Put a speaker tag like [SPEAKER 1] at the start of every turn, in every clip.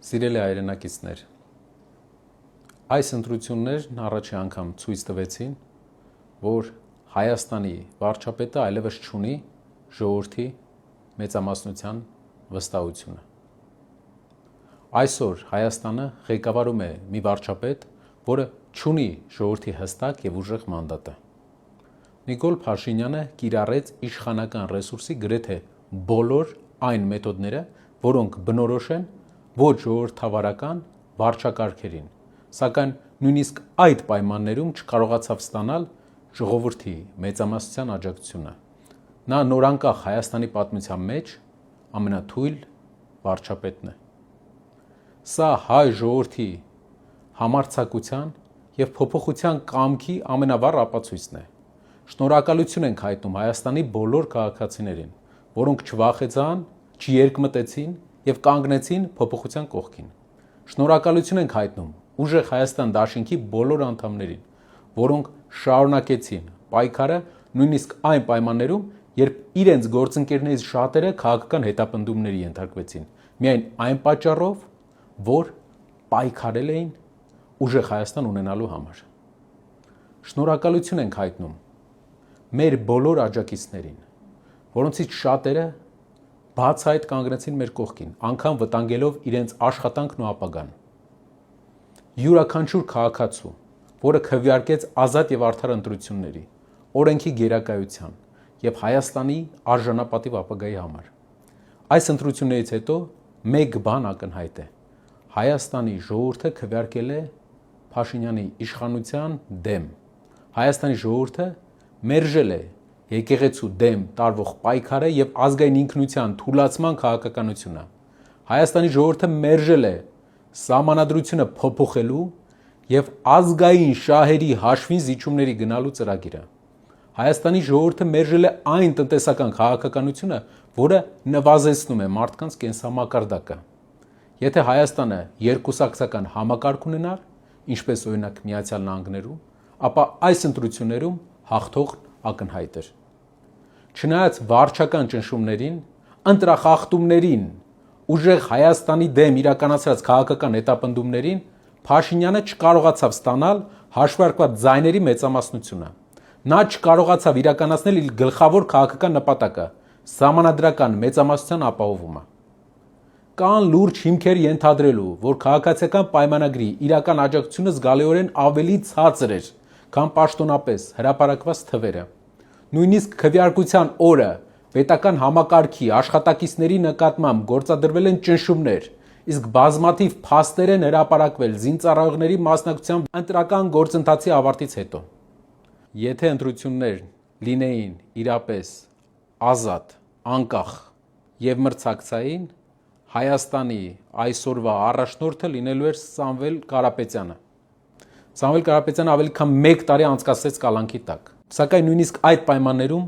[SPEAKER 1] Սիրելի հայրենակիցներ, այս ընտրություններն առաջի անգամ ցույց տվեցին, որ Հայաստանի վարչապետը այլևս չունի ժողովրդի մեծամասնության վստահությունը։ Այսօր Հայաստանը ղեկավարում է մի վարչապետ, որը չունի ժողովրդի հստակ եւ ուժեղ մանդատը։ Նիկոլ Փաշինյանը կիրառեց իշխանական ռեսուրսի գրեթե բոլոր այն մեթոդները, որոնք բնորոշ են ոչ ժողովրդավարական վարչակարգերին, սակայն նույնիսկ այդ պայմաններում չկարողացավ ստանալ ժողովրդի մեծամասնության աջակցությունը։ Նա նորանկախ Հայաստանի պատմության մեջ ամենաթույլ վարչապետն է։ Սա հայ ժողովրդի համարձակության եւ փոփոխության կամքի ամենավառ ապացույցն է։ Շնորհակալություն ենք հայտնում Հայաստանի բոլոր քաղաքացիներին, որոնք չվախեցան, չերկմտեցին եւ կանգնեցին փոփոխության կողքին։ Շնորհակալություն ենք հայտնում Ուժեղ Հայաստան դաշինքի բոլոր անդամներին, որոնք շարունակեցին պայքարը նույնիսկ այն պայմաններում, երբ իրենց գործընկերներից շատերը քաղաքական հետապնդումների ենթարկվեցին, միայն այն պատճառով, որ պայքարել էին Ուժեղ Հայաստան ունենալու համար։ Շնորհակալություն ենք հայտնում մեր բոլոր աջակիցներին, որոնցից շատերը բացահայտ կանգնեցին մեր կողքին, անգամ վտանգելով իրենց աշխատանքն ու ապագան։ Յուրաքանչյուր քաղաքացու, որը քվեարկեց ազատ եւ արդար ընտրությունների, օրենքի գերակայության եւ Հայաստանի արժանապատիվ ապագայի համար։ Այս ընտրություններից հետո մեկ բան ակնհայտ է. Հայաստանի ժողովուրդը քվեարկել է Փաշինյանի իշխանության դեմ։ Հայաստանի ժողովուրդը մերժել է եկեղեցու դեմ տարվող պայքարը եւ ազգային ինքնության թուլացման քաղաքականությունը։ Հայաստանի ժողովուրդը մերժել է սահմանադրությունը փոփոխելու եւ ազգային շահերի հաշվին զիջումների գնալու ծրագիրը։ Հայաստանի ժողովուրդը մերժել է այն տնտեսական քաղաքականությունը, որը նվազեցնում է մարդկանց կենսամակարդակը։ Եթե Հայաստանը երկուսակցական համակարգ ունենար, ինչպես օրինակ Միացյալ Նահանգներում, ապա այս ընտրություններում հաղթողն ակնհայտ էր։ Չնայած վարչական ճնշումներին, ընտրախախտումներին, Ուժեղ Հայաստանի դեմ իրականացրած քաղաքական հետապնդումներին, Փաշինյանը չկարողացավ ստանալ հաշվարկված ձայների մեծամասնությունը։ Նա չկարողացավ իրականացնել իր գլխավոր քաղաքական նպատակը՝ սահմանադրական մեծամասնության ապահովումը։ Կան լուրջ հիմքեր ենթադրելու, որ քաղաքացիական պայմանագրի իրական աջակցությունը զգալիորեն ավելի ցածր էր, քան պաշտոնապես հրապարակված թվերը։ Նույնիսկ քվեարկության օրը պետական համակարգի աշխատակիցների նկատմամբ գործադրվել են ճնշումներ, իսկ բազմաթիվ փաստեր են հրապարակվել զինծառայողների մասնակցությամբ ընտրական գործընթացի ավարտից հետո։ Եթե ընտրություններ լինեին իրապես ազատ, անկախ եւ մրցակցային, Հայաստանի այսօրվա առաջնորդը լինելու էր Սամվել Կարապետյանը։ Սամվել Կարապետյանը ավելի քան 1 տարի անցկացրեց կալանքի տակ, սակայն նույնիսկ այդ պայմաններում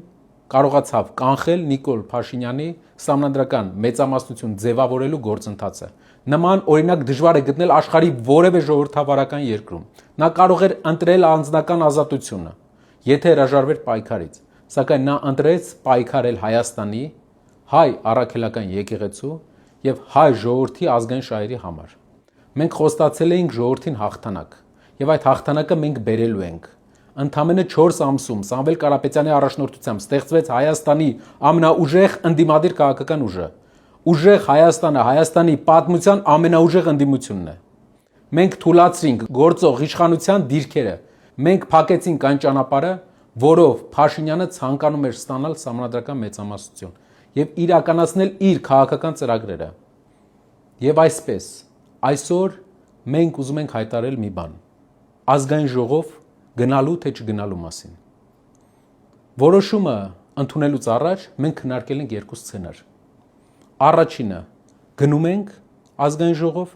[SPEAKER 1] կարողացավ կանխել Նիկոլ Փաշինյանի սահմանադրական մեծամասնություն ձևավորելու գործընթացը։ Նման օրինակ դժվար է գտնել աշխարհի որևէ ժողովրդավարական երկրում։ Նա կարող էր ընտրել անձնական ազատությունը, եթե հրաժարվեր պայքարից, սակայն նա ընտրեց պայքարել Հայաստանի, հայ առաքելական եկեղեցու եւ հայ ժողովրդի ազգային շահերի համար։ Մենք խոստացել էինք ժողովրդին հաղթանակ, եւ այդ հաղթանակը մենք բերելու ենք։ Ընդամենը 4 ամսում Սամվել Կարապետյանի առաջնորդությամբ ստեղծվեց Հայաստանի ամենաուժեղ ընդդիմադիր քաղաքական ուժը։ Ուժեղ Հայաստանը Հայաստանի պատմության ամենաուժեղ ընդդիմությունն է։ Մենք թույլատրինք գործող իշխանության դիրքերը։ Մենք փակեցինք այն ճանապարհը, որով Փաշինյանը ցանկանում էր ստանալ սահմանադրական մեծամասնություն եւ իրականացնել իր քաղաքական ծրագրերը։ Եվ այսպես, այսօր մենք ուզում ենք հայտարարել մի բան. ազգային ժողով գնալու թե չգնալու մասին։ Որոշումը ընդունելուց առաջ մենք քննարկել ենք 2 սցենար։ Առաջինը՝ գնում ենք ազգային ժողով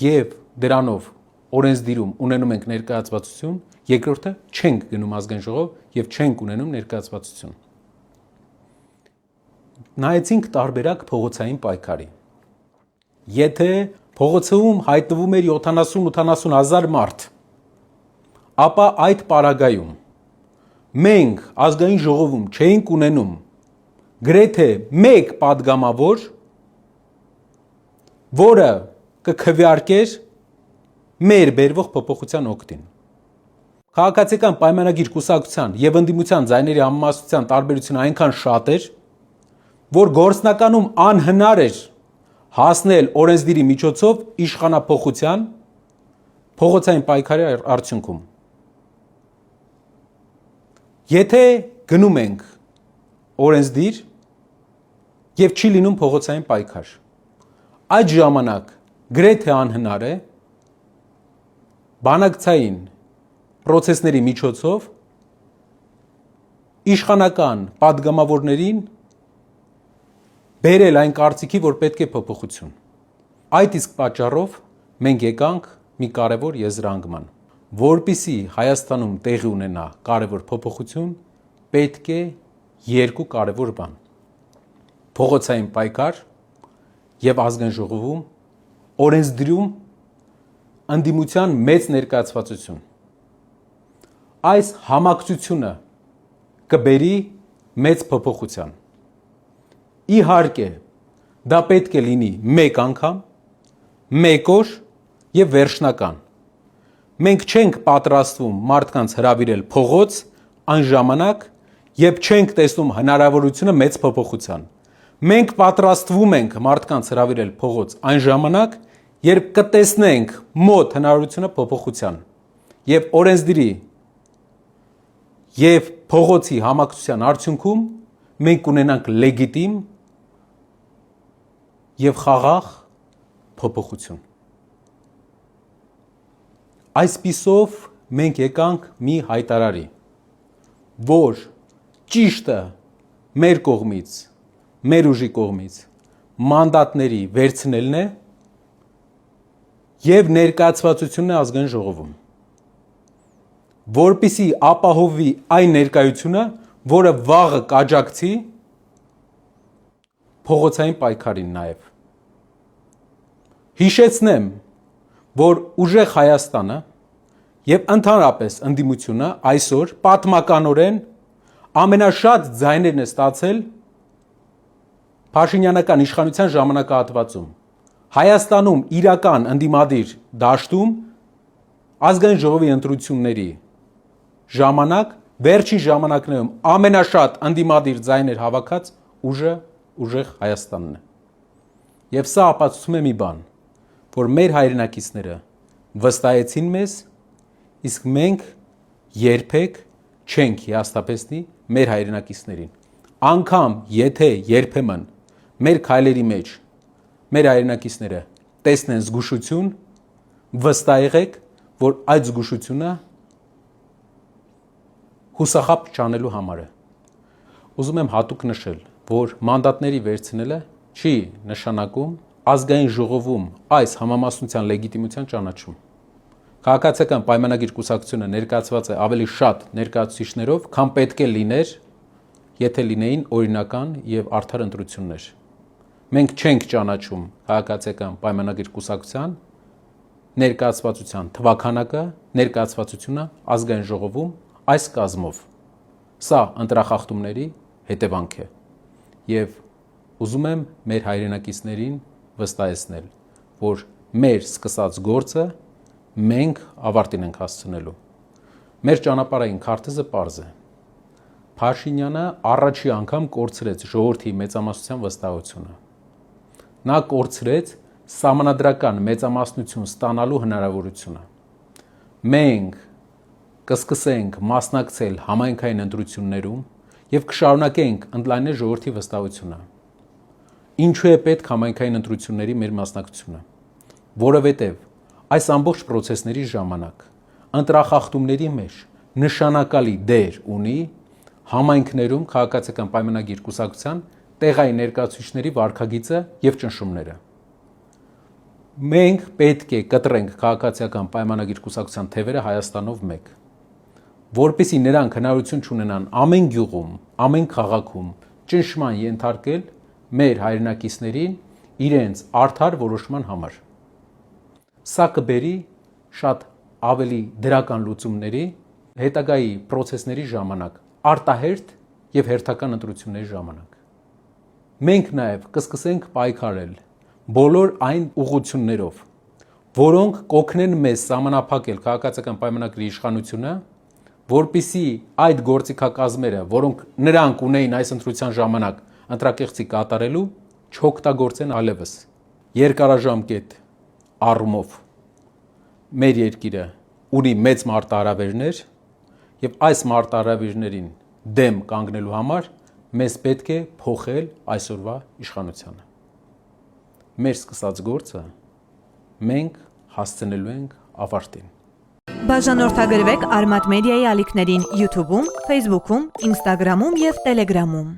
[SPEAKER 1] եւ դրանով օրենսդիրում ունենում ենք ներկայացվածություն, երկրորդը՝ չենք գնում ազգային ժողով եւ չենք ունենում ներկայացվածություն։ Նայեցինք տարբերակ փողոցային պայքարի։ Եթե փողոցում հայտնվում էր 70-80 հազար մարդ, ապա այդ պարագայում մենք ազգային ժողովում չէինք ունենում գրեթե մեկ պատգամավոր, որը կքվեարկեր մեր բերվող փոփոխության օգտին։ Քաղաքացիական պայմանագիր կուսակցության եւ ընդդիմության ձայների համեմատության տարբերությունը այնքան շատ էր, որ գործնականում անհնար էր հասնել օրենսդիրի միջոցով իշխանափոխության փողոցային պայքարի արդյունքում։ Եթե գնում ենք օրենսդիր եւ չի լինում փողոցային պայքար, այդ ժամանակ գրեթե անհնար է բանակցային պրոցեսների միջոցով իշխանական պատգամավորներին բերել այն կարծիքի, որ պետք է փոփոխություն։ Այդ իսկ պատճառով մենք եկանք մի կարևոր եզրահանգման, որպեսզի Հայաստանում տեղի ունենա կարևոր փոփոխություն, պետք է երկու կարևոր բան՝ փողոցային պայքար եւ ազգային ժողովում օրենսդրում ընդդիմության մեծ ներկայացվածություն։ Այս համակցությունը կբերի մեծ փոփոխության։ Իհարկե, դա պետք է լինի մեկ անգամ, մեկ օր եւ վերջնական։ Մենք չենք պատրաստվում մարդկանց հրավիրել փողոց այն ժամանակ, երբ չենք տեսնում հնարավորությունը մեծ փոփոխության։ Մենք պատրաստվում ենք մարդկանց հրավիրել փողոց այն ժամանակ, երբ կտեսնենք մոտ հնարավորությունը փոփոխության եւ օրենսդրի եւ փողոցի համակցության արդյունքում մենք ունենանք լեգիտիմ եւ խաղաղ փոփոխություն։ Այսպիսով մենք եկանք մի հայտարարի, որ ճիշտը մեր կողմից, մեր ուժի կողմից մանդատների վերցնելն է եւ ներկայացվածությունն է ազգային ժողովում, որպեսզի ապահովի այն ներկայությունը, որը վաղը կաջակցի փողոցային պայքարին նաեւ։ Հիշեցնեմ, որ ուժեղ Հայաստանը եւ ընդհանրապես ընդդիմությունը այսօր պատմականորեն ամենաշատ ձայներն է ստացել Փաշինյանական իշխանության ժամանակահատվածում։ Հայաստանում իրական ընդդիմադիր դաշտում ազգային ժողովի ընտրությունների ժամանակ վերջին ժամանակներում ամենաշատ ընդդիմադիր ձայներ հավաքած ուժը ուժեղ Հայաստանն է։ Եվ սա ապացուցում է մի բան, որ մեր հայրենակիցները վստահեցին մեզ, իսկ մենք երբեք չենք հիասթափեցնի մեր հայրենակիցներին։ Անկամ եթե երբեմն մեր քայլերի մեջ մեր հայրենակիցները տեսնեն զգուշություն, վստահ եղեք, որ այդ զգուշությունը հուսախաբ չանելու համար է։ Ուզում եմ հատուկ նշել, որ մանդատների վերցնելը չի նշանակում ազգային ժողովում այս համամասնության լեգիտիմության ճանաչում։ Քաղաքացիական պայմանագիր կուսակցությունը ներկայացված է ավելի շատ ներկայացուցիչներով, քան պետք է լիներ, եթե լինեին օրինական եւ արդար ընտրություններ։ Մենք չենք ճանաչում քաղաքացիական պայմանագիր կուսակցության ներկայացվածության թվաքանակը, ներկայացվածությունը ազգային ժողովում այս կազմով։ Սա ընտրախախտումների հետևանք է եւ ուզում եմ մեր հայրենակիցներին վստահեցնել, որ մեր սկսած գործը մենք ավարտին ենք հասցնելու։ Մեր ճանապարհային քարտեզը պարզ է։ Փաշինյանը առաջի անգամ կորցրեց ժողովրդի մեծամասնության վստահությունը։ Նա կորցրեց սահմանադրական մեծամասնություն ստանալու հնարավորությունը։ Մենք կսկսենք մասնակցել համայնքային ընտրություններում եւ կշարունակենք ընդլայնել ժողովրդի վստահությունը։ Ինչու է պետք համայնքային ընտրությունների մեր մասնակցությունը, որովհետեւ այս ամբողջ process-ների ժամանակ ընտրախախտումների մեջ նշանակալի դեր ունի համայնքներում քաղաքացիական պայմանագիր կուսակցության տեղային ներկայացուցիչների վարքագիծը եւ ճնշումները։ Մենք պետք է կտրենք քաղաքացիական պայմանագիր կուսակցության թևերը Հայաստանով մեկ, որպեսզի նրանք հնարավորություն ունենան ամեն գյուղում, ամեն քաղաքում ճնշման ենթարկել մեր հայրենակիցներին իրենց արդար որոշման համար։ Սա կբերի շատ ավելի դրական լուծումների հետագայի process-ների ժամանակ, արտահերթ եւ հերթական ընտրությունների ժամանակ։ Մենք նաեւ կսկսենք պայքարել բոլոր այն ուղղություններով, որոնք կօգնեն մեզ սահմանափակել քաղաքացիական պայմանագրի իշխանությունը, որպիսի այդ գործիքակազմերը, որոնք նրանք ունեին այս ընտրության ժամանակ ընտրակեղծի կատարելու, չօգտագործեն այլևս։ Երկարաժամկետ առումով մեր երկիրը ունի մեծ մարտահրավերներ եւ այս մարտահրավերներին դեմ կանգնելու համար մեզ պետք է փոխել այսօրվա իշխանությունը։ Մեր սկսած գործը մենք հասցնելու ենք ավարտին։
[SPEAKER 2] Բաժանորդագրվեք Արմատ մեդիայի ալիքներին YouTube-ում, Facebook-ում, Instagram-ում եւ Telegram-ում։